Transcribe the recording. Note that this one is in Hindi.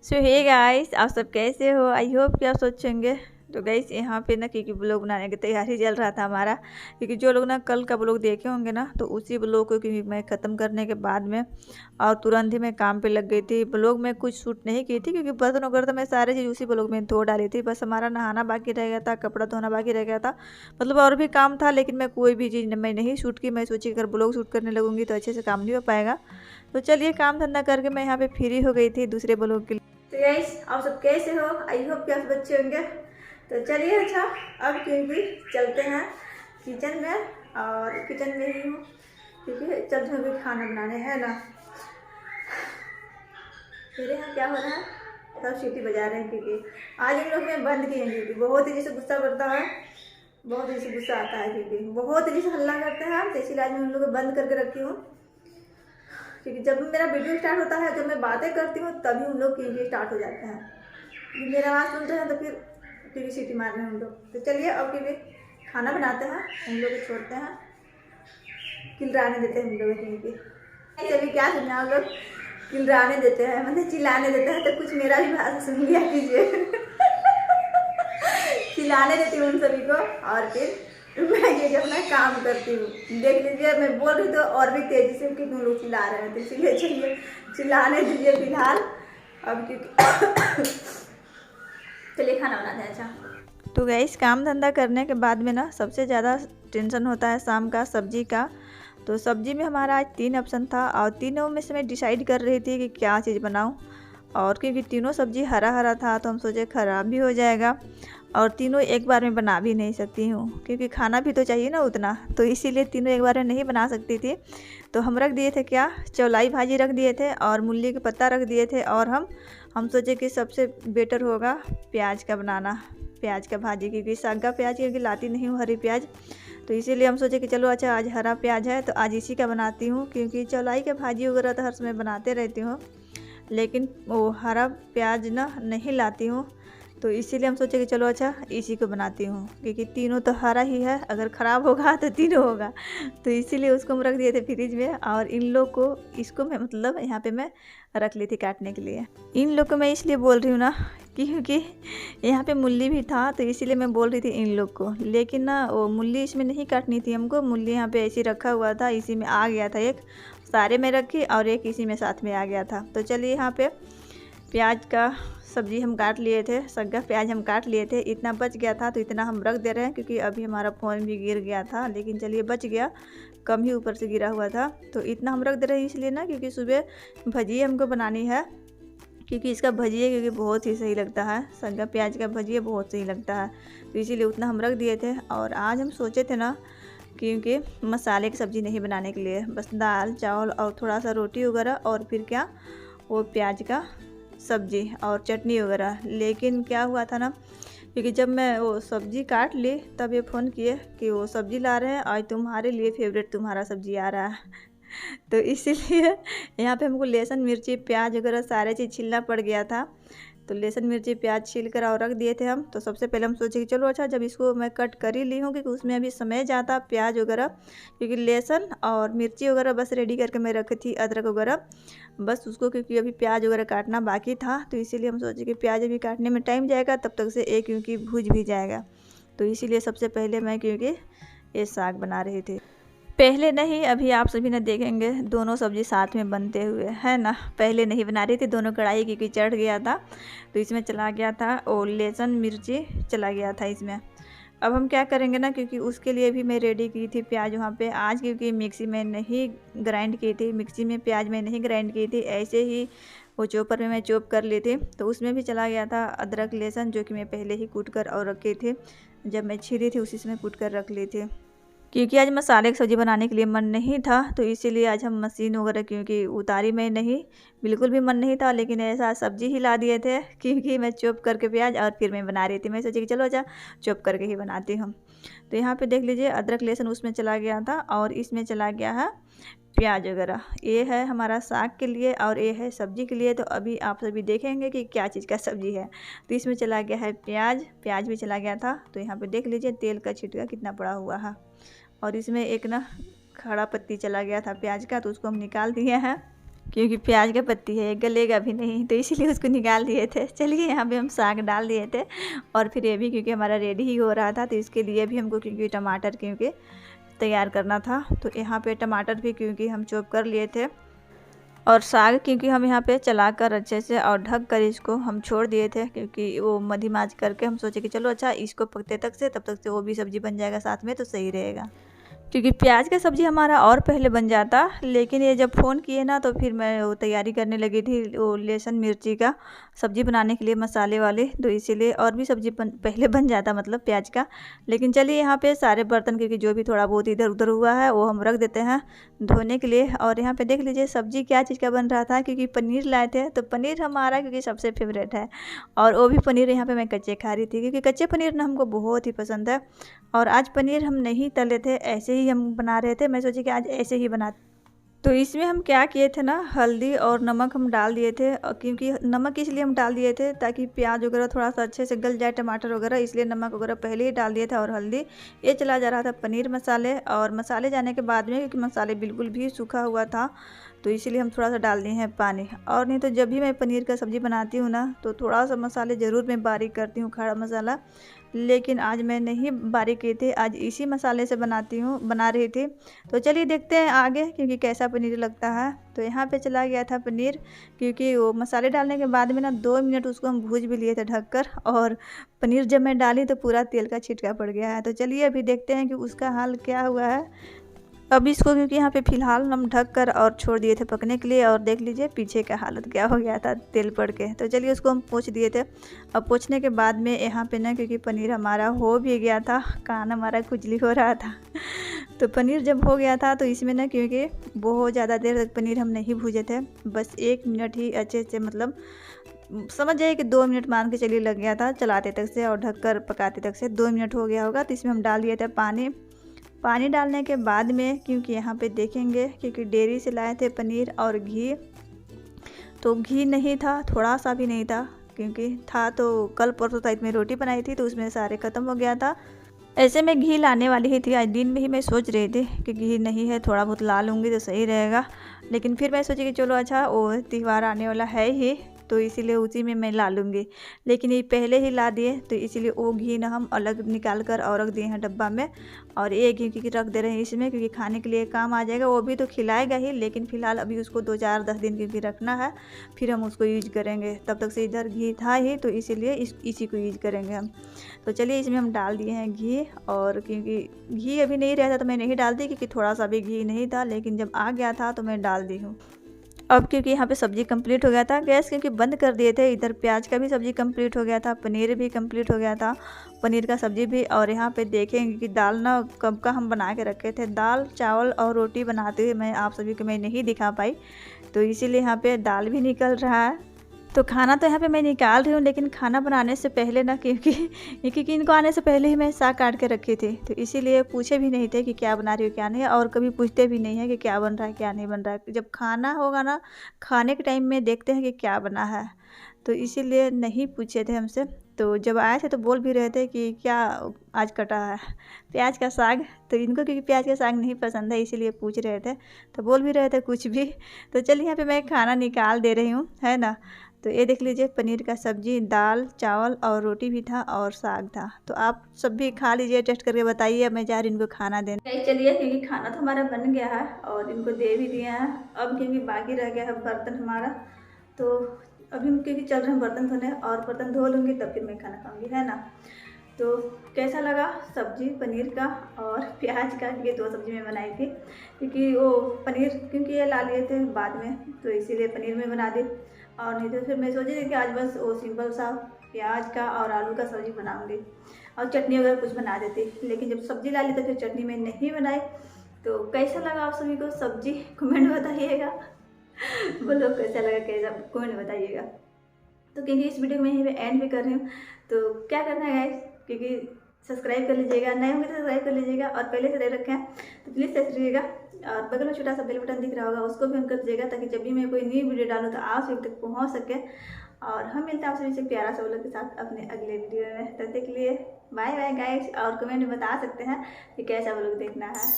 सो हे गाइस, आप सब कैसे हो? आई होप कि आप सोचेंगे। तो गाइस यहाँ पे ना क्योंकि ब्लॉग बनाने की तैयारी चल रहा था हमारा, क्योंकि जो लोग ना कल का ब्लॉग देखे होंगे ना, तो उसी ब्लॉग को क्योंकि मैं ख़त्म करने के बाद में और तुरंत ही मैं काम पे लग गई थी। ब्लॉग में कुछ शूट नहीं की थी क्योंकि बर्तन वगैरह तो मैं सारी चीज़ उसी ब्लॉग में धो डाली थी। बस हमारा नहाना बाकी रह गया था, कपड़ा धोना बाकी रह गया था, मतलब और भी काम था, लेकिन मैं कोई भी चीज़ मैं नहीं शूट की। मैं सोची अगर ब्लॉग शूट करने लगूँगी तो अच्छे से काम नहीं हो पाएगा। तो चलिए काम धंधा करके मैं यहाँ पे फ्री हो गई थी दूसरे ब्लॉग के लिए। तो गाइस आप सब कैसे हो? आई होप कि आप सब अच्छे होंगे। तो चलिए अच्छा, अब क्योंकि चलते हैं किचन में, और किचन में ही हूँ क्योंकि चलते हैं खाना बनाने, है ना। मेरे यहाँ क्या हो रहा है, सब सीटी बजा रहे हैं क्योंकि आज इन लोग ने बंद किए हैं, क्योंकि बहुत ही जैसे गुस्सा करता है, बहुत जैसे गुस्सा आता है, क्योंकि बहुत जैसे हल्ला करते हैं। तो इसीलिए आज मैं उन लोग को बंद करके रखी हूँ, क्योंकि जब मेरा वीडियो स्टार्ट होता है, जब मैं बातें करती हूँ, तभी उन लोग क्योंकि स्टार्ट हो जाते हैं। मेरा आवाज़ सुनते हैं तो फिर क्योंकि सीटी मार रहे हैं उन लोग। तो चलिए अब क्योंकि खाना बनाते हैं, उन लोग को छोड़ते हैं, किलराने देते हैं उन लोग क्योंकि अभी क्या सुनना, हम लोग किलराने देते हैं, मतलब चिल्लाने देते हैं। तो कुछ मेरा भी भाषा सुन लिया कीजिए। चिल्लाने देती हूँ उन सभी को, और फिर मैं ये अपना काम करती हूँ। देख लीजिए मैं बोल रही तो और भी तेजी से क्योंकि लोग चिल्ला रहे हैं, तो इसीलिए चलिए चिल्लाने दीजिए फिलहाल अब, क्योंकि चलिए खाना बनाते हैं। अच्छा, तो गैस काम धंधा करने के बाद में ना सबसे ज़्यादा टेंशन होता है शाम का सब्जी का। तो सब्जी में हमारा आज 3 ऑप्शन था, और तीनों में से मैं डिसाइड कर रही थी कि क्या चीज़ बनाऊं। और क्योंकि तीनों सब्जी हरा हरा था, तो हम सोचे ख़राब भी हो जाएगा, और तीनों एक बार में बना भी नहीं सकती हूँ क्योंकि खाना भी तो चाहिए ना उतना। तो इसीलिए तीनों एक बार में नहीं बना सकती थी। तो हम रख दिए थे क्या, चौलाई भाजी रख दिए थे और मूली के पत्ता रख दिए थे, और हम सोचे कि सबसे बेटर होगा प्याज का बनाना, प्याज का भाजी, क्योंकि साग का प्याज क्योंकि लाती नहीं हूँ हरी प्याज। तो इसीलिए हम सोचे कि चलो अच्छा आज हरा प्याज है तो आज इसी का बनाती हूँ, क्योंकि चौलाई का भाजी वगैरह तो हर समय बनाते रहती हूँ, लेकिन वो हरा प्याज ना नहीं लाती हूँ। तो इसीलिए हम सोचे कि चलो अच्छा इसी को बनाती हूँ, क्योंकि तीनों तो हरा ही है, अगर ख़राब होगा तो तीनों होगा। तो इसीलिए उसको हम रख दिए थे फ्रिज में, और इन लोग को इसको मैं मतलब यहाँ पे मैं रख ली थी काटने के लिए। इन लोग को मैं इसलिए बोल रही हूँ ना क्योंकि यहाँ पे मूली भी था, तो इसीलिए मैं बोल रही थी इन लोग को, लेकिन ना वो मूली इसमें नहीं काटनी थी हमको। मूली यहाँ पे ऐसे रखा हुआ था, इसी में आ गया था, एक सारे में रखी और एक इसी में साथ में आ गया था। तो चलिए यहाँ पे प्याज का सब्जी हम काट लिए थे, सग्गा प्याज हम काट लिए थे, इतना बच गया था तो इतना हम रख दे रहे हैं, क्योंकि अभी हमारा फ़ोन भी गिर गया था, लेकिन चलिए बच गया, कम ही ऊपर से गिरा हुआ था। तो इतना हम रख दे रहे हैं इसलिए ना, क्योंकि सुबह भजिए हमको बनानी है, क्योंकि इसका भजिए क्योंकि बहुत ही सही लगता है, सग्गा प्याज का भजिए बहुत सही लगता है। तो इसीलिए उतना हम रख दिए थे। और आज हम सोचे थे ना, क्योंकि मसाले की सब्ज़ी नहीं बनाने के लिए, बस दाल चावल और थोड़ा सा रोटी वगैरह, और फिर क्या वो प्याज का सब्जी और चटनी वगैरह। लेकिन क्या हुआ था ना, क्योंकि जब मैं वो सब्जी काट ली तब ये फ़ोन किए कि वो सब्जी ला रहे हैं, आज तुम्हारे लिए फेवरेट तुम्हारा सब्जी आ रहा है। तो इसीलिए यहाँ पे हमको लहसुन मिर्ची प्याज वगैरह सारे चीज़ छीलना पड़ गया था। तो लहसुन मिर्ची प्याज छील कर और रख दिए थे हम। तो सबसे पहले हम सोचे कि चलो अच्छा जब इसको मैं कट कर ही ली हूँ, क्योंकि उसमें अभी समय जाता प्याज वगैरह, क्योंकि लहसुन और मिर्ची वगैरह बस रेडी करके मैं रखी थी, अदरक वगैरह बस उसको, क्योंकि अभी प्याज वगैरह काटना बाकी था। तो इसीलिए हम सोचे कि प्याज अभी काटने में टाइम जाएगा, तब तक से एक क्योंकि भूज भी जाएगा। तो इसीलिए सबसे पहले मैं क्योंकि ये साग बना रही थी, पहले नहीं अभी आप सभी ने देखेंगे दोनों सब्जी साथ में बनते हुए, है ना। पहले नहीं बना रही थी, दोनों कढ़ाई क्योंकि चढ़ गया था, तो इसमें चला गया था और लहसुन मिर्ची चला गया था इसमें। अब हम क्या करेंगे ना, क्योंकि उसके लिए भी मैं रेडी की थी प्याज वहाँ पे आज, क्योंकि मिक्सी में नहीं ग्राइंड की थी, मिक्सी में प्याज में नहीं ग्राइंड की थी, ऐसे ही वो चॉपर में मैं चॉप कर ली थी। तो उसमें भी चला गया था अदरक लहसुन, जो कि मैं पहले ही कूट कर और रखी थी, जब मैं छीली थी उसी से मैं कूट कर रख ली थी। क्योंकि आज मसाले की सब्ज़ी बनाने के लिए मन नहीं था, तो इसीलिए आज हम मशीन वगैरह क्योंकि उतारी में नहीं, बिल्कुल भी मन नहीं था, लेकिन ऐसा सब्ज़ी ही ला दिए थे क्योंकि मैं चॉप करके प्याज और फिर मैं बना रही थी। मैं सोची कि चलो अच्छा चॉप करके ही बनाती हूँ। तो यहाँ पे देख लीजिए अदरक लहसुन उसमें चला गया था, और इसमें चला गया है प्याज वगैरह। ये है हमारा साग के लिए और ये है सब्जी के लिए। तो अभी आप सभी देखेंगे कि क्या चीज़ का सब्जी है। तो इसमें चला गया है प्याज, प्याज भी चला गया था। तो यहाँ पे देख लीजिए तेल का छिटका कितना पड़ा हुआ है, और इसमें एक ना खड़ा पत्ती चला गया था प्याज का, तो उसको हम निकाल दिए हैं। क्योंकि प्याज का पत्ती है, गलेगा भी नहीं, तो इसीलिए उसको निकाल दिए थे। चलिए यहाँ पे हम साग डाल दिए थे और फिर ये भी क्योंकि हमारा रेडी ही हो रहा था, तो इसके लिए भी हमको क्योंकि टमाटर क्योंकि तैयार करना था, तो यहाँ पे टमाटर भी क्योंकि हम चॉप कर लिए थे और साग क्योंकि हम यहाँ पे चलाकर अच्छे से और ढक कर इसको हम छोड़ दिए थे, क्योंकि वो मधी माज करके हम सोचे कि चलो अच्छा इसको पकते तक से तब तक से वो भी सब्ज़ी बन जाएगा साथ में, तो सही रहेगा। क्योंकि प्याज का सब्ज़ी हमारा और पहले बन जाता, लेकिन ये जब फ़ोन किए ना तो फिर मैं वो तैयारी करने लगी थी वो लहसुन मिर्ची का सब्ज़ी बनाने के लिए मसाले वाले, तो इसीलिए और भी सब्ज़ी पहले बन जाता मतलब प्याज का। लेकिन चलिए यहाँ पे सारे बर्तन क्योंकि जो भी थोड़ा बहुत इधर उधर हुआ है वो हम रख देते हैं धोने के लिए। और यहाँ पे देख लीजिए सब्ज़ी क्या चीज़ का बन रहा था, क्योंकि पनीर लाए थे, तो पनीर हमारा क्योंकि सबसे फेवरेट है और वो भी पनीर यहाँ पर मैं कच्चे खा रही थी, क्योंकि कच्चे पनीर ना हमको बहुत ही पसंद है। और आज पनीर हम नहीं तले थे, ऐसे ही हम बना रहे थे, मैं सोची कि आज ऐसे ही बना। तो इसमें हम क्या किए थे ना, हल्दी और नमक हम डाल दिए थे, क्योंकि नमक इसलिए हम डाल दिए थे ताकि प्याज वगैरह थोड़ा सा अच्छे से गल जाए, टमाटर वगैरह, इसलिए नमक वगैरह पहले ही डाल दिया था और हल्दी। ये चला जा रहा था पनीर मसाले, और मसाले जाने के बाद में क्योंकि मसाले बिल्कुल भी सूखा हुआ था तो इसीलिए हम थोड़ा सा डाल दिए हैं पानी। और नहीं तो जब भी मैं पनीर का सब्ज़ी बनाती हूँ ना तो थोड़ा सा मसाले ज़रूर मैं बारीक करती हूँ, खड़ा मसाला, लेकिन आज मैं नहीं बारीक की थी, आज इसी मसाले से बना रही थी। तो चलिए देखते हैं आगे क्योंकि कैसा पनीर लगता है। तो यहाँ पे चला गया था पनीर, क्योंकि वो मसाले डालने के बाद में ना 2 मिनट उसको हम भूज भी लिए थे ढककर, और पनीर जब मैं डाली तो पूरा तेल का छिटका पड़ गया है। तो चलिए अभी देखते हैं कि उसका हाल क्या हुआ है। अब इसको क्योंकि यहाँ पे फ़िलहाल हम ढक कर और छोड़ दिए थे पकने के लिए, और देख लीजिए पीछे का हालत क्या हो गया था तेल पड़ के। तो चलिए उसको हम पोंछ दिए थे। अब पोंछने के बाद में यहाँ पे ना क्योंकि पनीर हमारा हो भी गया था, कान हमारा खुजली हो रहा था तो पनीर जब हो गया था तो इसमें ना क्योंकि बहुत ज़्यादा देर तक पनीर हम नहीं भूजे थे, बस 1 मिनट ही अच्छे से, मतलब समझ जाइए कि 2 मिनट मान के चलिए लग गया था चलाते तक से और ढककर पकाते तक से 2 मिनट हो गया होगा। तो इसमें हम डाल दिए थे पानी डालने के बाद में क्योंकि यहाँ पे देखेंगे क्योंकि डेयरी से लाए थे पनीर और घी, तो घी नहीं था, थोड़ा सा भी नहीं था, क्योंकि था तो कल परसों साइड में रोटी बनाई थी तो उसमें सारे ख़त्म हो गया था। ऐसे में घी लाने वाली ही थी, आज दिन में ही मैं सोच रही थी कि घी नहीं है, थोड़ा बहुत ला लूँगी तो सही रहेगा, लेकिन फिर मैं सोची कि चलो अच्छा वो त्यौहार आने वाला है ही तो इसीलिए उसी में मैं ला लूँगी, लेकिन ये पहले ही ला दिए तो इसीलिए वो घी ना हम अलग निकाल कर और रख दिए हैं डब्बा में, और ये घी की रख दे रहे हैं इसमें क्योंकि खाने के लिए काम आ जाएगा। वो भी तो खिलाएगा ही, लेकिन फ़िलहाल अभी उसको 2-4-10 दिन क्योंकि रखना है, फिर हम उसको यूज करेंगे। तब तक से इधर घी था ही तो इसीलिए इसी को यूज करेंगे हम। तो चलिए इसमें हम डाल दिए हैं घी, और क्योंकि घी अभी नहीं रहता तो मैं नहीं डालती, क्योंकि थोड़ा सा भी घी नहीं था, लेकिन जब आ गया था तो मैं डाल दी हूँ। अब क्योंकि यहाँ पे सब्ज़ी कंप्लीट हो गया था, गैस क्योंकि बंद कर दिए थे, इधर प्याज का भी सब्ज़ी कंप्लीट हो गया था, पनीर भी कंप्लीट हो गया था, पनीर का सब्ज़ी भी। और यहाँ पे देखेंगे कि दाल ना कब का हम बना के रखे थे, दाल चावल और रोटी बनाते हुए मैं आप सभी को मैं नहीं दिखा पाई, तो इसीलिए यहाँ पे दाल भी निकल रहा है। तो खाना तो यहाँ पे मैं निकाल रही हूँ, लेकिन खाना बनाने से पहले ना क्योंकि इनको आने से पहले ही मैं साग काट के रखी थी, तो इसीलिए पूछे भी नहीं थे कि क्या बना रही हो क्या नहीं, और कभी पूछते भी नहीं है कि क्या बन रहा है क्या नहीं बन रहा है। जब खाना होगा ना, खाने के टाइम में देखते हैं कि क्या बना है, तो इसीलिए नहीं पूछे थे हमसे। तो जब आए थे तो बोल भी रहे थे कि क्या आज कटा है, प्याज का साग, तो इनको क्योंकि प्याज का साग नहीं पसंद है इसीलिए पूछ रहे थे, तो बोल भी रहे थे कुछ भी। तो चलिए यहाँ पे मैं खाना निकाल दे रही हूँ, है ना। तो ये देख लीजिए पनीर का सब्ज़ी, दाल चावल और रोटी भी था और साग था। तो आप सब भी खा लीजिए, टेस्ट करके बताइए। मैं जा रही इनको खाना देने। चलिए क्योंकि खाना तो हमारा बन गया है और इनको दे भी दिया है। अब क्योंकि बाकी रह गया है बर्तन हमारा, तो अभी हम क्योंकि चल रहे हैं बर्तन धोने, और बर्तन धो लूँगी तब फिर मैं खाना खाऊँगी, है ना। तो कैसा लगा सब्ज़ी पनीर का और प्याज का, ये 2 सब्ज़ी मैं बनाई थी, क्योंकि वो पनीर क्योंकि ये ला लिए थे बाद में तो इसीलिए पनीर में बना दी, और नहीं तो फिर मैं सोची थी कि आज बस वो सिंपल सा प्याज का और आलू का सब्ज़ी बनाऊंगी और चटनी वगैरह कुछ बना देती, लेकिन जब सब्ज़ी ला ली तो फिर चटनी में नहीं बनाई। तो कैसा लगा आप सभी को सब्ज़ी, कमेंट बताइएगा बोलो कैसा लगा, कैसा कमेंट बताइएगा। तो क्योंकि इस वीडियो में यहीं पे एंड भी कर रही हूँ, तो क्या करना है गाइस, क्योंकि सब्सक्राइब कर लीजिएगा, नए होंगे तो सब्सक्राइब कर लीजिएगा, और पहले से दे रखे हैं तो प्लीज़ सेट रहिएगा, और बगल में छोटा सा बेल बटन दिख रहा होगा उसको भी ऑन कर दीजिएगा, ताकि जब भी मैं कोई न्यू वीडियो डालूँ तो आप सभी तक पहुँच सके। और हम मिलते हैं आप सभी से प्यारा सा व्लॉग के साथ अपने अगले वीडियो में। तब तक के लिए बाय बाय गाइस, और कमेंट में बता सकते हैं कि कैसा व्लॉग देखना है।